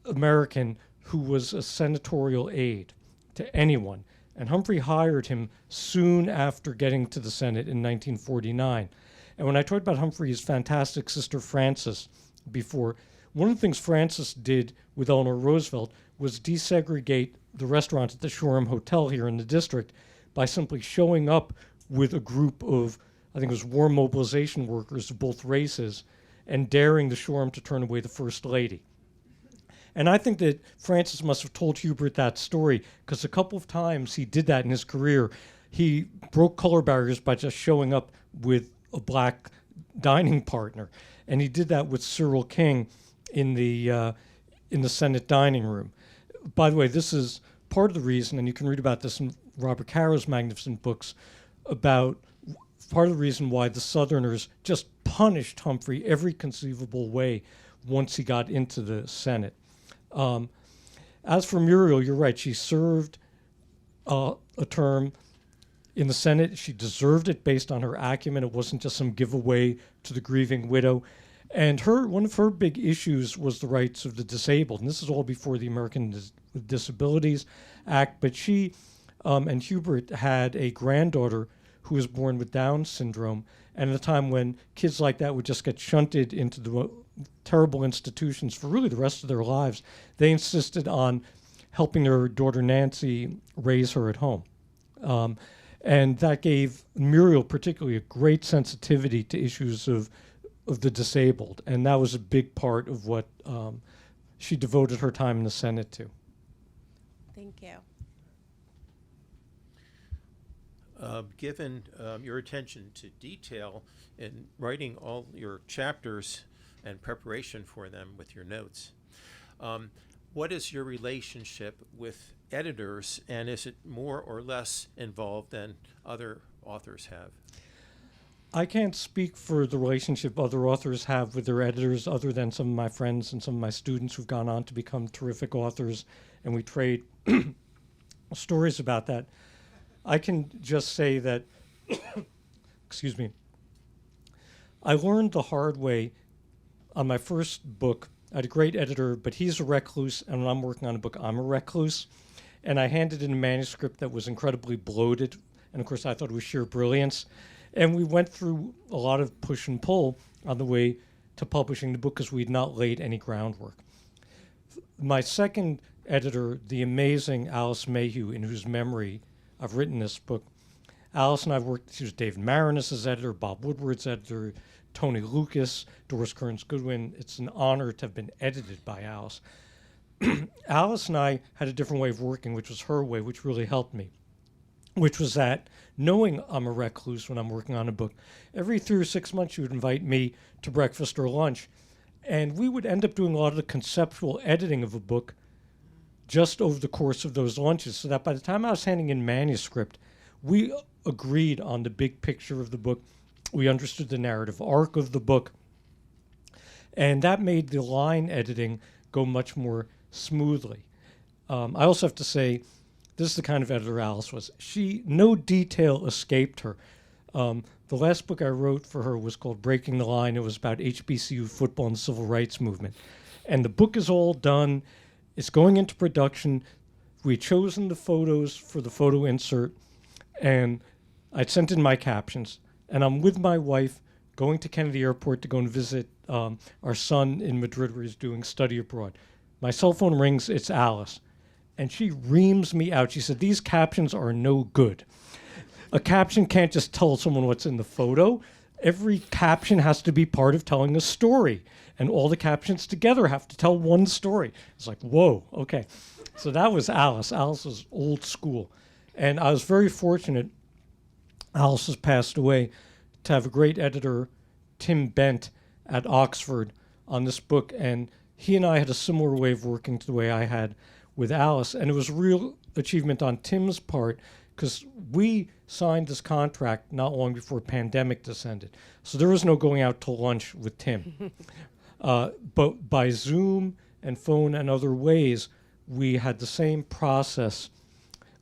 American who was a senatorial aide to anyone. And Humphrey hired him soon after getting to the Senate in 1949. And when I talked about Humphrey's fantastic sister Frances before, one of the things Frances did with Eleanor Roosevelt was desegregate the restaurants at the Shoreham Hotel here in the district by simply showing up with a group of, I think it was war mobilization workers of both races, and daring the Shoreham to turn away the First Lady. And I think that Francis must have told Hubert that story, because a couple of times he did that in his career. He broke color barriers by just showing up with a black dining partner. And he did that with Cyril King in the Senate dining room. By the way, this is part of the reason, and you can read about this in Robert Caro's magnificent books, about part of the reason why the Southerners just punished Humphrey every conceivable way once he got into the Senate. As for Muriel, you're right. She served a term in the Senate. She deserved it based on her acumen. It wasn't just some giveaway to the grieving widow. And one of her big issues was the rights of the disabled. And this is all before the American Disabilities Act. But she and Hubert had a granddaughter who was born with Down syndrome, and at a time when kids like that would just get shunted into the terrible institutions for really the rest of their lives, they insisted on helping their daughter Nancy raise her at home. And that gave Muriel particularly a great sensitivity to issues of the disabled, and that was a big part of what she devoted her time in the Senate to. Thank you. Given your attention to detail in writing all your chapters and preparation for them with your notes, what is your relationship with editors, and is it more or less involved than other authors have? I can't speak for the relationship other authors have with their editors other than some of my friends and some of my students who've gone on to become terrific authors, and we trade stories about that. I can just say that, excuse me, I learned the hard way on my first book. I had a great editor, but he's a recluse, and when I'm working on a book, I'm a recluse. And I handed in a manuscript that was incredibly bloated, and of course I thought it was sheer brilliance. And we went through a lot of push and pull on the way to publishing the book because we had not laid any groundwork. My second editor, the amazing Alice Mayhew, in whose memory I've written this book, Alice and I worked, she was David Marinus' editor, Bob Woodward's editor, Tony Lucas, Doris Kearns Goodwin. It's an honor to have been edited by Alice. Alice and I had a different way of working, which was her way, which really helped me, which was that knowing I'm a recluse when I'm working on a book, every 3 or 6 months she would invite me to breakfast or lunch, and we would end up doing a lot of the conceptual editing of a book just over the course of those lunches, so that by the time I was handing in manuscript, we agreed on the big picture of the book. We understood the narrative arc of the book, and that made the line editing go much more smoothly. I also have to say, this is the kind of editor Alice was. No detail escaped her. The last book I wrote for her was called Breaking the Line. It was about HBCU football and the civil rights movement. And the book is all done. It's going into production. We'd chosen the photos for the photo insert, and I'd sent in my captions. And I'm with my wife going to Kennedy Airport to go and visit our son in Madrid, where he's doing study abroad. My cell phone rings. It's Alice. And she reams me out. She said, "These captions are no good. A caption can't just tell someone what's in the photo. Every caption has to be part of telling a story. And all the captions together have to tell one story." It's like, whoa, okay. So that was Alice. Alice was old school. And I was very fortunate, Alice has passed away, to have a great editor, Tim Bent, at Oxford on this book. And he and I had a similar way of working to the way I had with Alice. And it was a real achievement on Tim's part because we signed this contract not long before pandemic descended. So there was no going out to lunch with Tim. But by Zoom and phone and other ways, we had the same process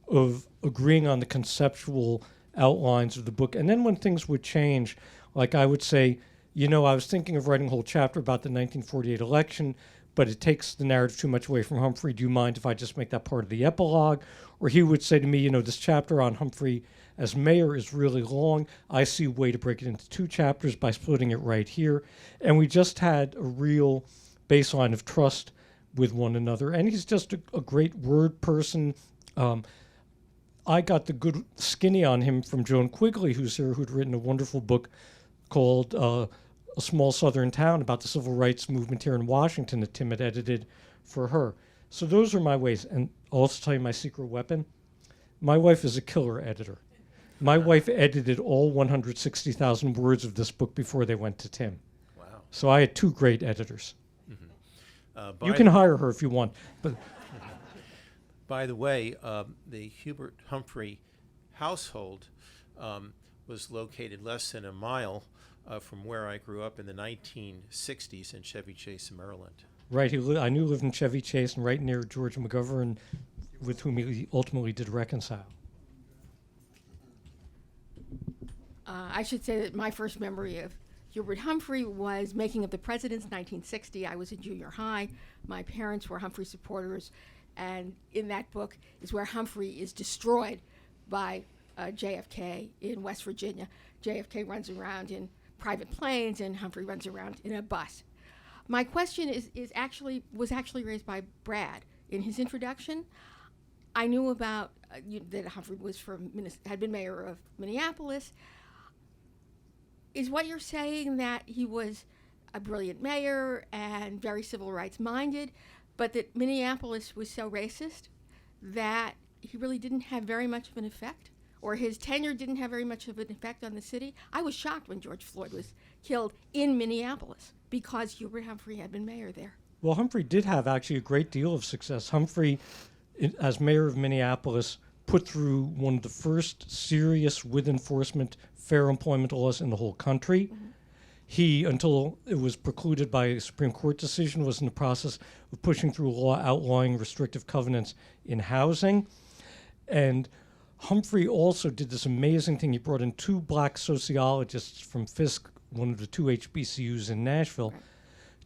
of agreeing on the conceptual outlines of the book. And then when things would change, like I would say, I was thinking of writing a whole chapter about the 1948 election, but it takes the narrative too much away from Humphrey. Do you mind if I just make that part of the epilogue? Or he would say to me, this chapter on Humphrey as mayor is really long. I see a way to break it into 2 chapters by splitting it right here. And we just had a real baseline of trust with one another. And he's just a great word person. I got the good skinny on him from Joan Quigley, who's here, who'd written a wonderful book called A Small Southern Town about the civil rights movement here in Washington that Tim had edited for her. So those are my ways. And I'll also tell you my secret weapon. My wife is a killer editor. My wife edited all 160,000 words of this book before they went to Tim. Wow. So I had 2 great editors. Mm-hmm. You can hire her if you want. But by the way, the Hubert Humphrey household was located less than a mile from where I grew up in the 1960s in Chevy Chase, Maryland. right, I knew he lived in Chevy Chase and right near George McGovern, with whom he ultimately did reconcile. I should say that my first memory of Hubert Humphrey was Making of the Presidents, 1960. I was in junior high. My parents were Humphrey supporters, and in that book is where Humphrey is destroyed by JFK in West Virginia. JFK runs around in private planes, and Humphrey runs around in a bus. My question was actually raised by Brad in his introduction. I knew about that Humphrey was had been mayor of Minneapolis. Is what you're saying that he was a brilliant mayor and very civil rights minded, but that Minneapolis was so racist that he really didn't have very much of an effect, or his tenure didn't have very much of an effect on the city? I was shocked when George Floyd was killed in Minneapolis because Hubert Humphrey had been mayor there. Well, Humphrey did have actually a great deal of success. Humphrey, as mayor of Minneapolis, put through one of the first serious, with enforcement, fair employment laws in the whole country. Mm-hmm. He, until it was precluded by a Supreme Court decision, was in the process of pushing through a law outlawing restrictive covenants in housing. And Humphrey also did this amazing thing. He brought in 2 black sociologists from Fisk, one of the 2 HBCUs in Nashville, right,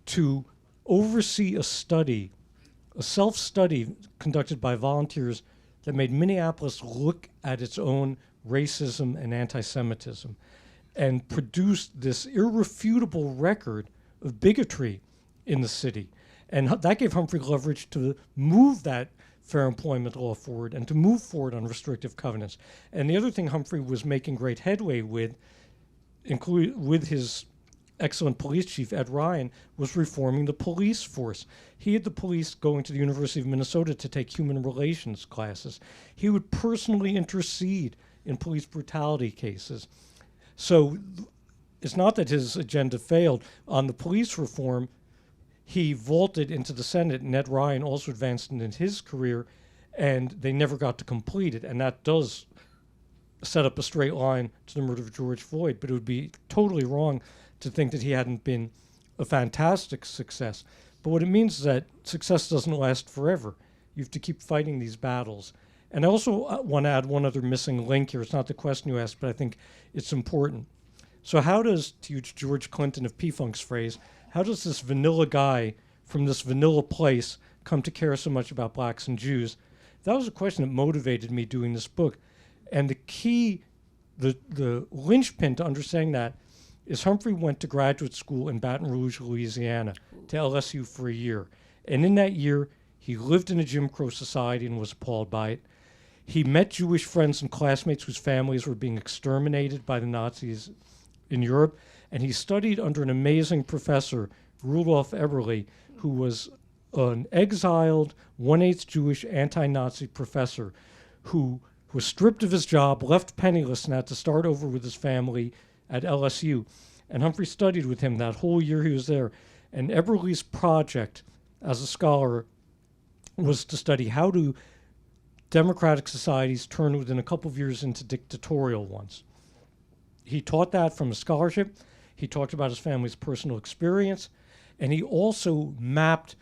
to oversee a study, a self-study conducted by volunteers that made Minneapolis look at its own racism and anti-Semitism, and produced this irrefutable record of bigotry in the city. And that gave Humphrey leverage to move that fair employment law forward and to move forward on restrictive covenants. And the other thing Humphrey was making great headway with, with his excellent police chief, Ed Ryan, was reforming the police force. He had the police going to the University of Minnesota to take human relations classes. He would personally intercede in police brutality cases. So it's not that his agenda failed. On the police reform, he vaulted into the Senate, and Ed Ryan also advanced in his career, and they never got to complete it. And that does set up a straight line to the murder of George Floyd, but it would be totally wrong to think that he hadn't been a fantastic success. But what it means is that success doesn't last forever. You have to keep fighting these battles. And I also want to add one other missing link here. It's not the question you asked, but I think it's important. So how does, to use George Clinton of P-Funk's phrase, how does this vanilla guy from this vanilla place come to care so much about blacks and Jews? That was a question that motivated me doing this book. And the key, the linchpin to understanding that is Humphrey went to graduate school in Baton Rouge, Louisiana, to LSU for a year. And in that year, he lived in a Jim Crow society and was appalled by it. He met Jewish friends and classmates whose families were being exterminated by the Nazis in Europe. And he studied under an amazing professor, Rudolph Eberle, who was an exiled, 1/8 Jewish anti-Nazi professor who was stripped of his job, left penniless, and had to start over with his family at LSU. And Humphrey studied with him that whole year he was there. And Eberle's project as a scholar was to study how do democratic societies turn within a couple of years into dictatorial ones. He taught that from a scholarship. He talked about his family's personal experience. And he also mapped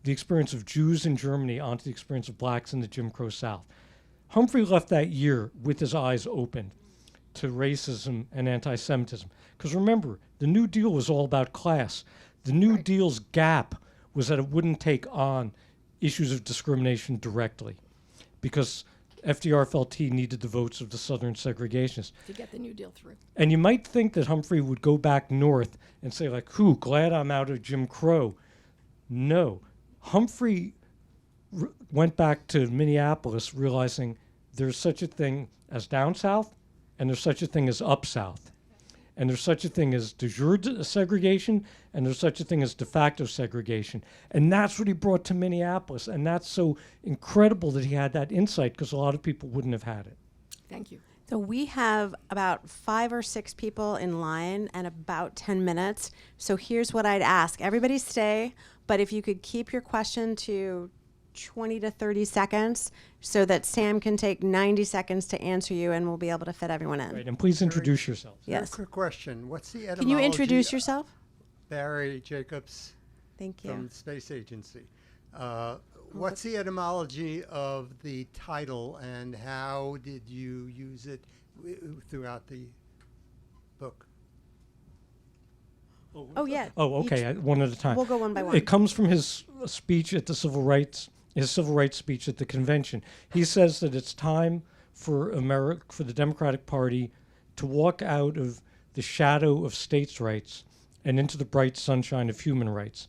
the experience of Jews in Germany onto the experience of blacks in the Jim Crow South. Humphrey left that year with his eyes opened to racism and anti-Semitism. Because remember, the New Deal was all about class. The New Deal's gap was that it wouldn't take on issues of discrimination directly, because FDR felt he needed the votes of the Southern segregationists. To get the New Deal through. And you might think that Humphrey would go back north and say, like, glad I'm out of Jim Crow. No. Humphrey went back to Minneapolis realizing there's such a thing as down south, and there's such a thing as up south. And there's such a thing as de jure segregation, and there's such a thing as de facto segregation. And that's what he brought to Minneapolis. And that's so incredible that he had that insight, because a lot of people wouldn't have had it. Thank you. So we have about 5 or 6 people in line and about 10 minutes. So here's what I'd ask. Everybody stay, but if you could keep your question to 20 to 30 seconds so that Sam can take 90 seconds to answer you, and we'll be able to fit everyone in. Right, and please introduce yourselves. Yes. Quick question. What's the etymology? Can you introduce yourself? Barry Jacobs Thank you. from Space Agency. What's the etymology of the title, and how did you use it throughout the book? Oh, yeah. Oh, okay. One at a time. We'll go one by one. It comes from his speech at the civil rights speech at the convention. He says that it's time for the Democratic Party to walk out of the shadow of states' rights and into the bright sunshine of human rights.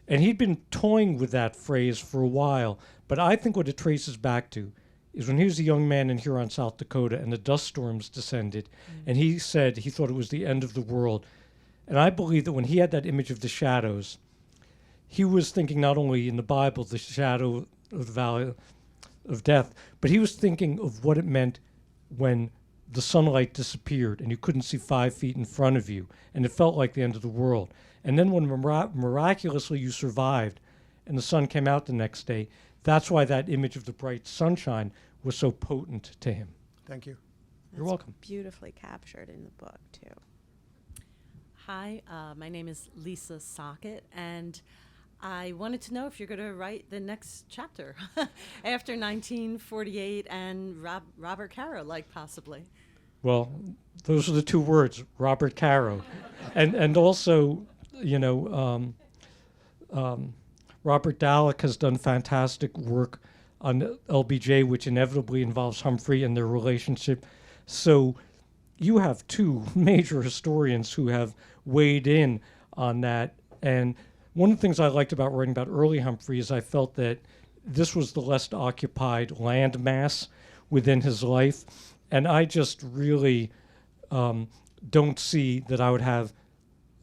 And he'd been toying with that phrase for a while, but I think what it traces back to is when he was a young man in Huron, South Dakota, and the dust storms descended, and he said he thought it was the end of the world. And I believe that when he had that image of the shadows, he was thinking not only in the Bible, the shadow of the valley of death, but he was thinking of what it meant when the sunlight disappeared and you couldn't see 5 feet in front of you, and it felt like the end of the world. And then when miraculously you survived and the sun came out the next day, that's why that image of the bright sunshine was so potent to him. Thank you. You're welcome. Beautifully captured in the book, too. Hi, my name is Lisa Sockett, and I wanted to know if you're going to write the next chapter after 1948 and Robert Caro, like possibly. Well, those are the two words, Robert Caro. and also, you know, Robert Dallek has done fantastic work on LBJ, which inevitably involves Humphrey and their relationship. So you have two major historians who have weighed in on that. And one of the things I liked about writing about early Humphrey is I felt that this was the less occupied landmass within his life. And I just really don't see that I would have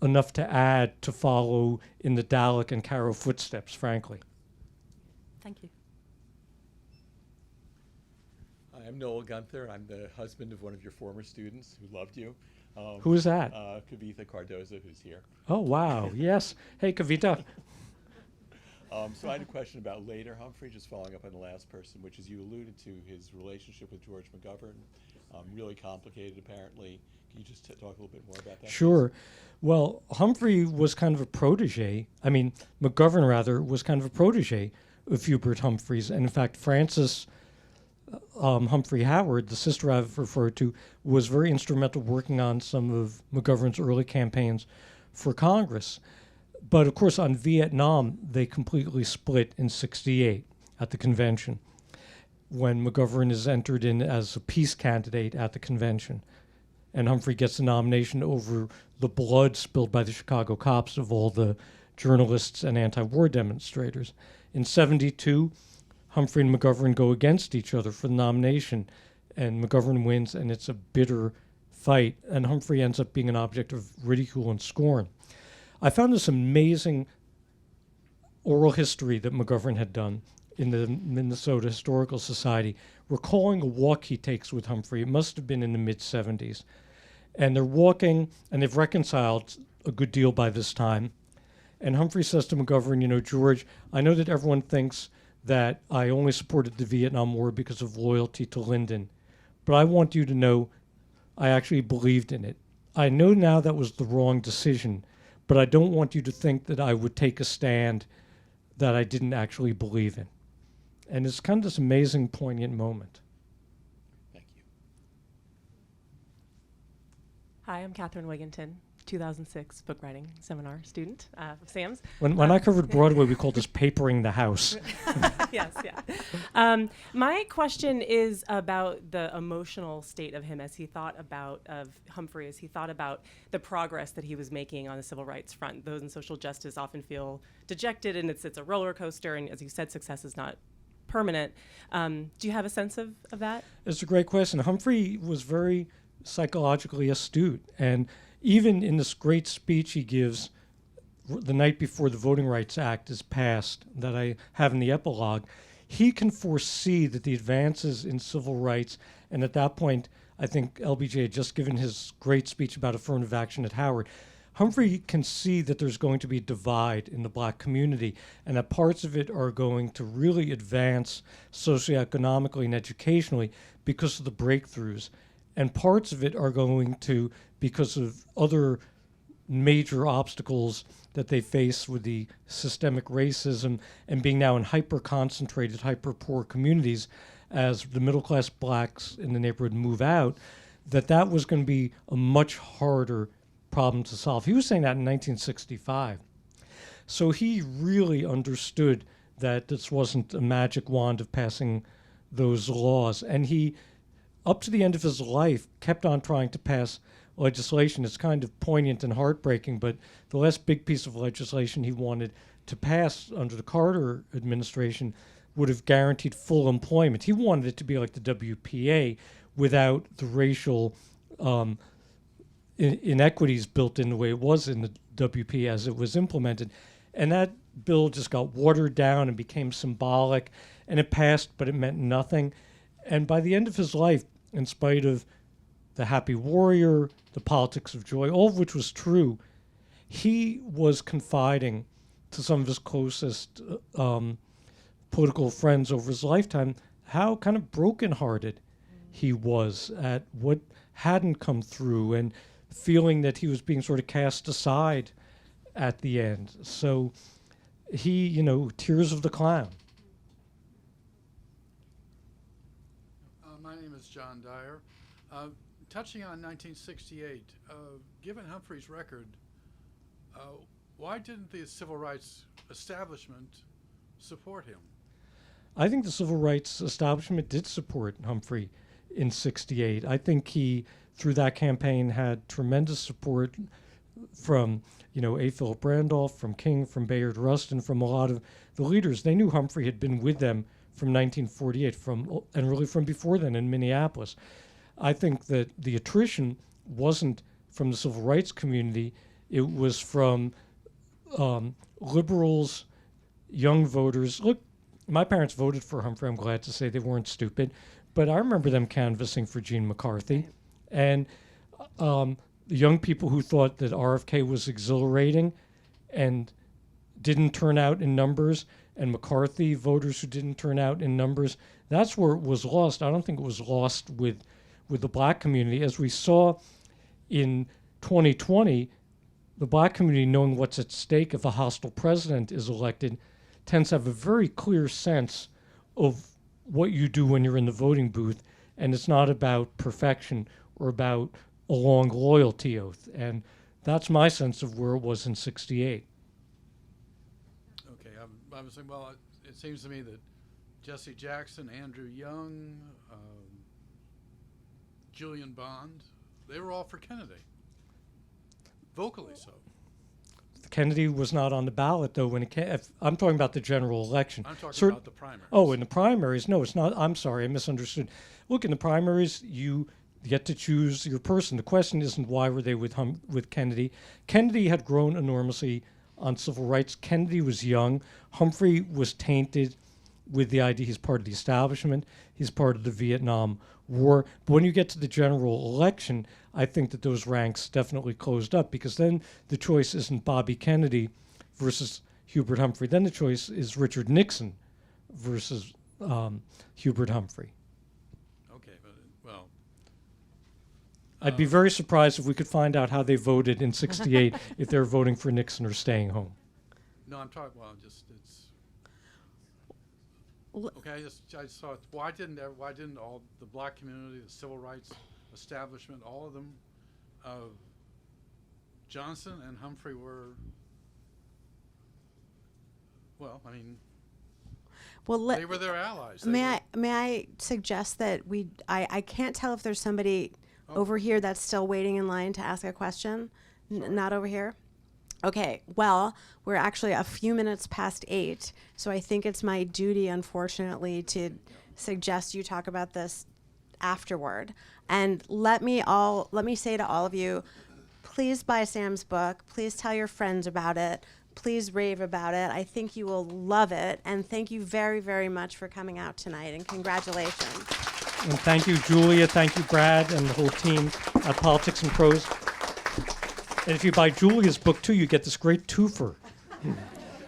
enough to add to follow in the Dallek and Caro footsteps, frankly. Thank you. I'm Noel Gunther. I'm the husband of one of your former students who loved you. Who is that? Kavitha Cardoza, who's here. Oh, wow. Yes. Hey, Kavita. So I had a question about later Humphrey, just following up on the last person, which is you alluded to his relationship with George McGovern, really complicated apparently. Can you just talk a little bit more about that? Sure. Please? Well, Humphrey was kind of a protege. I mean, McGovern, rather, was kind of a protege of Hubert Humphrey's. And in fact, Frances Humphrey Howard, the sister I've referred to, was very instrumental working on some of McGovern's early campaigns for Congress. But of course, on Vietnam, they completely split in '68 at the convention, when McGovern is entered in as a peace candidate at the convention. And Humphrey gets the nomination over the blood spilled by the Chicago cops of all the journalists and anti-war demonstrators. In '72, Humphrey and McGovern go against each other for the nomination, and McGovern wins, and it's a bitter fight, and Humphrey ends up being an object of ridicule and scorn. I found this amazing oral history that McGovern had done in the Minnesota Historical Society, recalling a walk he takes with Humphrey. It must have been in the mid-'70s. And they're walking, and they've reconciled a good deal by this time. And Humphrey says to McGovern, you know, George, I know that everyone thinks that I only supported the Vietnam War because of loyalty to Lyndon, but I want you to know I actually believed in it. I know now that was the wrong decision, but I don't want you to think that I would take a stand that I didn't actually believe in. And it's kind of this amazing, poignant moment. Thank you. Hi, I'm Catherine Wigton, 2006 book writing seminar student of Sam's. When I covered Broadway, we called this papering the house. Yes, yeah. My question is about the emotional state of him as he thought about, of Humphrey, as he thought about the progress that he was making on the civil rights front. Those in social justice often feel dejected, and it's a roller coaster, and as you said, success is not permanent. Do you have a sense of that? It's a great question. Humphrey was very psychologically astute, and even in this great speech he gives the night before the Voting Rights Act is passed that I have in the epilogue, he can foresee that the advances in civil rights, and at that point, I think LBJ had just given his great speech about affirmative action at Howard. Humphrey can see that there's going to be a divide in the black community, and that parts of it are going to really advance socioeconomically and educationally because of the breakthroughs, and parts of it are going to because of other major obstacles that they face with the systemic racism and being now in hyper-concentrated, hyper-poor communities as the middle-class blacks in the neighborhood move out, that was going to be a much harder problem to solve. He was saying that in 1965. So he really understood that this wasn't a magic wand of passing those laws. And he up to the end of his life, kept on trying to pass legislation. It's kind of poignant and heartbreaking, but the last big piece of legislation he wanted to pass under the Carter administration would have guaranteed full employment. He wanted it to be like the WPA without the racial inequities built in the way it was in the WPA as it was implemented. And that bill just got watered down and became symbolic, and it passed, but it meant nothing. And by the end of his life, in spite of the Happy Warrior, the Politics of Joy, all of which was true, he was confiding to some of his closest political friends over his lifetime how kind of brokenhearted he was at what hadn't come through and feeling that he was being sort of cast aside at the end. So he, tears of the clown. My name is John Dyer. Touching on 1968, given Humphrey's record, why didn't the civil rights establishment support him? I think the civil rights establishment did support Humphrey in '68. I think he, through that campaign, had tremendous support from, A. Philip Randolph, from King, from Bayard Rustin, from a lot of the leaders. They knew Humphrey had been with them from 1948, and really from before then in Minneapolis. I think that the attrition wasn't from the civil rights community. It was from liberals, young voters. Look, my parents voted for Humphrey. I'm glad to say they weren't stupid. But I remember them canvassing for Gene McCarthy. And the young people who thought that RFK was exhilarating and didn't turn out in numbers, and McCarthy voters who didn't turn out in numbers, that's where it was lost. I don't think it was lost with the black community. As we saw in 2020, the black community, knowing what's at stake if a hostile president is elected, tends to have a very clear sense of what you do when you're in the voting booth, and it's not about perfection or about a long loyalty oath. And that's my sense of where it was in '68. Okay, I was saying, well, it seems to me that Jesse Jackson, Andrew Young, Julian Bond, they were all for Kennedy. Vocally so. Kennedy was not on the ballot, though, when it came. I'm talking about the general election. I'm talking about the primaries. Oh, in the primaries? No, it's not. I'm sorry, I misunderstood. Look, in the primaries, you get to choose your person. The question isn't why were they with Kennedy. Kennedy had grown enormously on civil rights. Kennedy was young. Humphrey was tainted with the idea he's part of the establishment. He's part of the Vietnam War. But when you get to the general election, I think that those ranks definitely closed up, because then the choice isn't Bobby Kennedy versus Hubert Humphrey. Then the choice is Richard Nixon versus Hubert Humphrey. Okay, but, well. I'd be very surprised if we could find out how they voted in '68 if they were voting for Nixon or staying home. No, I'm talking, well, just, it's. Okay, I just thought, why didn't all the black community, the civil rights establishment, all of them, Johnson and Humphrey were, well, I mean, they were their allies. May I suggest that I can't tell if there's somebody over here that's still waiting in line to ask a question. Not over here? Okay, well, we're actually a few minutes past 8, so I think it's my duty, unfortunately, to suggest you talk about this afterward. And let me say to all of you, please buy Sam's book. Please tell your friends about it. Please rave about it. I think you will love it. And thank you very, very much for coming out tonight, and congratulations. And thank you, Julia. Thank you, Brad, and the whole team at Politics and Prose. And if you buy Julia's book, too, you get this great twofer.